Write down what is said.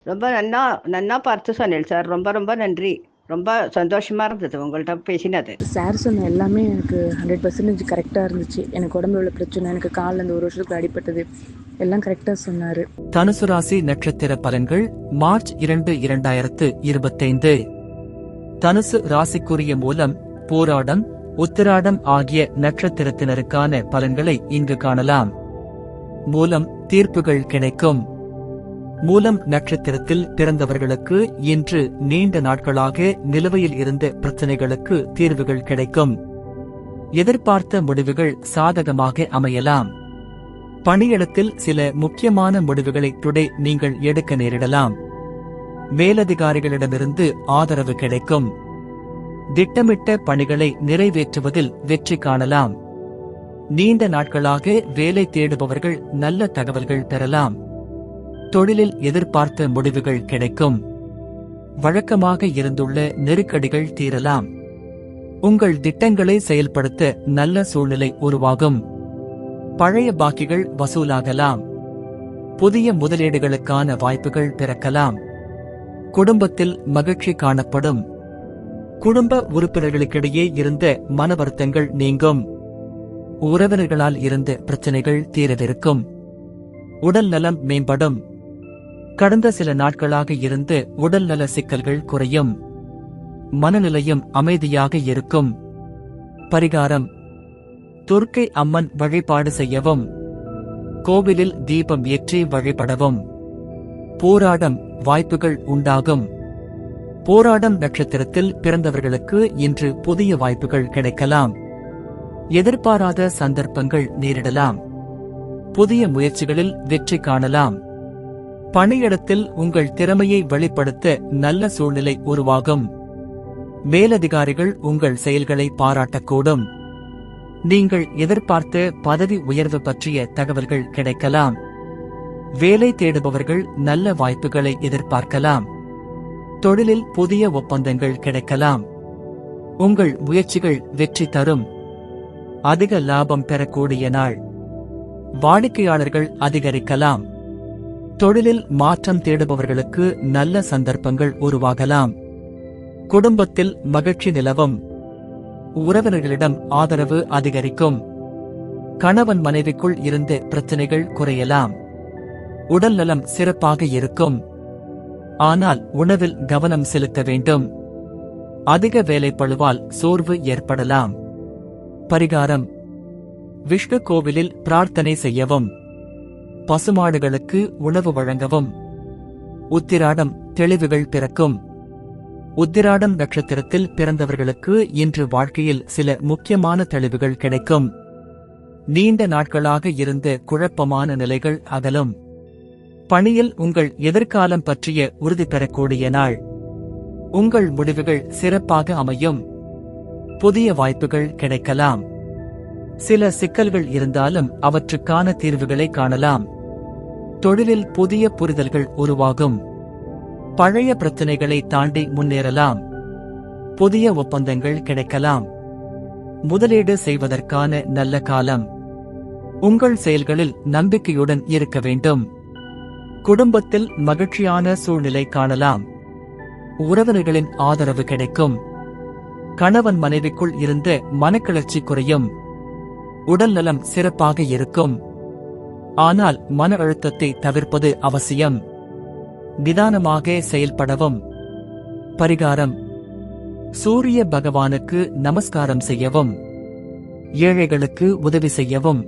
ரொம்ப நன்னா நன்னா பார்த்து சொன்னேன் சார். ரொம்ப ரொம்ப நன்றி. ரொம்ப சந்தோஷமா இருந்தது உங்கள்கிட்ட பேசினது. சார் சொன்ன எல்லாமே எனக்கு 100% கரெக்டாக இருந்துச்சு. எனக்கு உடம்புல உள்ள பிரச்சனை, எனக்கு காலில் அந்த 1 வருஷத்துக்கு அடிபட்டது எல்லாம் கரெக்டாக சொன்னார். தனுசு ராசி நட்சத்திர பலன்கள் மார்ச் 2, 2025. தனுசு ராசிக்குரிய மூலம், போராடம், உத்திராடம் ஆகிய நட்சத்திரத்தினருக்கான பலன்களை இங்கு காணலாம். மூலம் தீர்ப்புகள் கிடைக்கும். மூலம் நட்சத்திரத்தில் பிறந்தவர்களுக்கு இன்று நீண்ட நாட்களாக நிலுவையில் இருந்த பிரச்சனைகளுக்கு தீர்வுகள் கிடைக்கும். எதிர்பார்த்த முடிவுகள் சாதகமாக அமையலாம். பணியிடத்தில் சில முக்கியமான முடிவுகளை டுடே நீங்கள் எடுக்க நேரிடலாம். மேலதிகாரிகளிடமிருந்து ஆதரவு கிடைக்கும். திட்டமிட்ட பணிகளை நிறைவேற்றுவதில் வெற்றி காணலாம். நீண்ட நாட்களாக வேலை தேடுபவர்கள் நல்ல தகவல்கள் பெறலாம். தொழிலில் எதிர்பார்த்த முடிவுகள் கிடைக்கும். வழக்கமாக இருந்துள்ள நெருக்கடிகள் தீரலாம். உங்கள் திட்டங்களை செயல்படுத்த நல்ல சூழ்நிலை உருவாகும். பழைய பாக்கிகள் வசூலாகலாம். புதிய முதலீடுகளுக்கான வாய்ப்புகள் பிறக்கலாம். குடும்பத்தில் மகிழ்ச்சி காணப்படும். குடும்ப உறுப்பினர்களுக்கிடையே இருந்த மன வருத்தங்கள் நீங்கும். உறவினர்களால் இருந்த பிரச்சனைகள் தீரவிருக்கும். உடல் நலம் மேம்படும். கடந்த சில நாட்களாக இருந்து உடல்நல சிக்கல்கள் குறையும். மனநிலையும் அமைதியாக இருக்கும். பரிகாரம்: துர்க்கை அம்மன் வழிபாடு செய்யவும். கோவிலில் தீபம் ஏற்றி வழிபடவும். போராடம் வாய்ப்புகள் உண்டாகும். போராடம் நட்சத்திரத்தில் பிறந்தவர்களுக்கு இன்று புதிய வாய்ப்புகள் கிடைக்கலாம். எதிர்பாராத சந்தர்ப்பங்கள் நேரிடலாம். புதிய முயற்சிகளில் வெற்றி காணலாம். பணியிடத்தில் உங்கள் திறமையை வெளிப்படுத்த நல்ல சூழ்நிலை உருவாகும். மேலதிகாரிகள் உங்கள் செயல்களை பாராட்டக்கூடும். நீங்கள் எதிர்பார்த்த பதவி உயர்வு பற்றிய தகவல்கள் கிடைக்கலாம். வேலை தேடுபவர்கள் நல்ல வாய்ப்புகளை எதிர்பார்க்கலாம். தொழிலில் புதிய ஒப்பந்தங்கள் கிடைக்கலாம். உங்கள் முயற்சிகள் வெற்றி தரும். அதிக லாபம் பெறக்கூடிய நாள். வாடிக்கையாளர்கள் அதிகரிக்கலாம். தொழிலில் மாற்றம் தேடுபவர்களுக்கு நல்ல சந்தர்ப்பங்கள் உருவாகலாம். குடும்பத்தில் மகிழ்ச்சி நிலவும். உறவினர்களிடம் ஆதரவு அதிகரிக்கும். கணவன் மனைவிக்குள் இருந்த பிரச்சனைகள் குறையலாம். உடல் நலம் சிறப்பாக இருக்கும். ஆனால் உணவில் கவனம் செலுத்த வேண்டும். அதிக வேலைப்பளுவால் சோர்வு ஏற்படலாம். பரிகாரம்: விஷ்ணு கோவிலில் பிரார்த்தனை செய்யவும். பசுமாடுகளுக்கு உணவு வழங்கவும். உத்திராடம் தெளிவுகள் பிறக்கும். உத்திராடம் நட்சத்திரத்தில் பிறந்தவர்களுக்கு இன்று வாழ்க்கையில் சில முக்கியமான தெளிவுகள் கிடைக்கும். நீண்ட நாட்களாக இருந்த குழப்பமான நிலைகள் அகலும். பணியில் உங்கள் எதிர்காலம் பற்றிய உறுதி பெறக்கூடிய நாள். உங்கள் முடிவுகள் சிறப்பாக அமையும். புதிய வாய்ப்புகள் கிடைக்கலாம். சில சிக்கல்கள் இருந்தாலும் அவற்றுக்கான தீர்வுகளை காணலாம். தொழிலில் புதிய புரிதல்கள் உருவாகும். பழைய பிரச்சனைகளை தாண்டி முன்னேறலாம். புதிய ஒப்பந்தங்கள் கிடைக்கலாம். முதலீடு செய்வதற்கான நல்ல காலம். உங்கள் செயல்களில் நம்பிக்கையுடன் இருக்க வேண்டும். குடும்பத்தில் மகிழ்ச்சியான சூழ்நிலை காணலாம். உறவினர்களின் ஆதரவு கிடைக்கும். கணவன் மனைவிக்குள் இருந்த மனக்கிளர்ச்சி குறையும். உடல் நலம் சிறப்பாக இருக்கும். ஆனால் மன அழுத்தத்தை தவிர்ப்பது அவசியம். நிதானமாக செயல்படவும். பரிகாரம்: சூரிய பகவானுக்கு நமஸ்காரம் செய்யவும். ஏழைகளுக்கு உதவி செய்யவும்.